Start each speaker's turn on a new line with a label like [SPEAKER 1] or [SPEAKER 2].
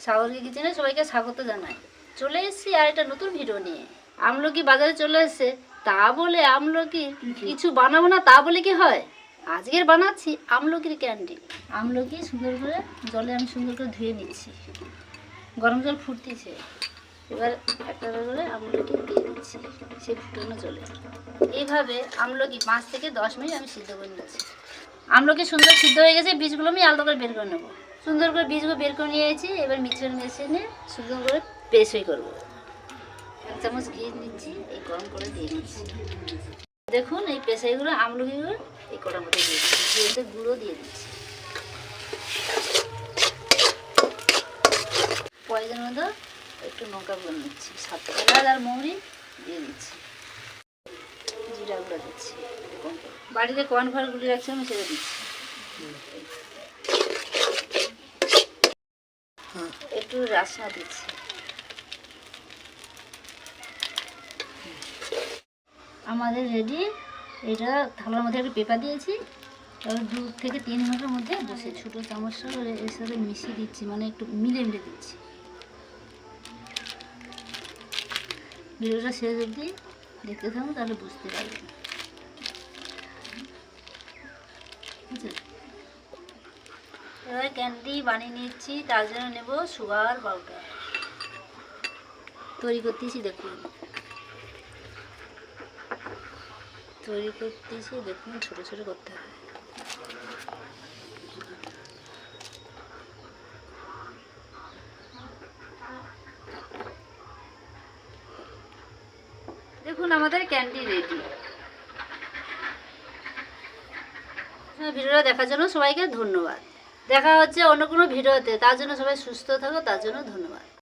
[SPEAKER 1] সাগরকে কিচেনে সবাইকে স্বাগত জানাই। চলে এসেছি আর একটা নতুন ভিডিও নিয়ে। আমলকি বাজারে চলে এসেছে, তা বলে আমলকি কিছু বানাবো না তা বলে কি হয়? আজকের বানাচ্ছি আমলকির ক্যান্ডি। আমলকি সুন্দর করে জলে আমি সুন্দর করে ধুয়ে নিচ্ছি। গরম জল ফুটতেছে, এবার একটা করে আমলকি দিয়ে দিচ্ছি সেই ফুটানো জলে। এইভাবে আমলকি 5 থেকে 10 মিনিট আমি সিদ্ধ করে নিচ্ছি। আমলকি সুন্দর সিদ্ধ হয়ে গেছে, বীজগুলো আমি আলাদা করে বের করে নেবো। সুন্দর করে বীজগুলো বের করে নিয়েছি। এবার মিক্সার মেশিনে সুন্দর করে পেস্ট করবো। 1 চামচ ঘি নিচ্ছি, এই গরম করে দিয়ে দিচ্ছি। দেখুন এই পেশাইগুলো আমলকিগুলো এই কড়ার মধ্যে দিয়ে দিচ্ছি, ঘিতে গুঁড়ো দিয়ে দিচ্ছি। প্রয়োজন মতো একটু লঙ্কা গুঁড়ো নিচ্ছি, সাথে এলাচ আর মৌরি দিয়ে দিচ্ছি, জিরা গুঁড়ো দিচ্ছি। বাড়িতে কর্নফ্লাওয়ার গুলি রাখছি আমি সেটা দিচ্ছি। একটু রাসনা দিচ্ছি। আমাদের রেডি। এটা থালার মধ্যে একটা পেপার দিয়েছি, তারপর 2 থেকে 3 ঘন্টার মধ্যে বসে ছোটো চামচটা এর সাথে মিশিয়ে দিচ্ছি, মানে একটু মিলে দিচ্ছি। ভিডিওটা শেষ অবধি দেখতে থাকুন, তাহলে বুঝতে পারবেন। এবার ক্যান্ডি বানিয়ে নিচ্ছি, তার জন্য নেব সুগার পাউডার। তৈরি করতেছি দেখুন, দেখুন ছোটো ছোটো করতে হবে। দেখুন আমাদের ক্যান্ডি রেডি। ভিডিওটা দেখার জন্য সবাইকে ধন্যবাদ। দেখা হচ্ছে অন্য কোনো ভিডিওতে, তার জন্য সবাই সুস্থ থাকো, তার জন্য ধন্যবাদ।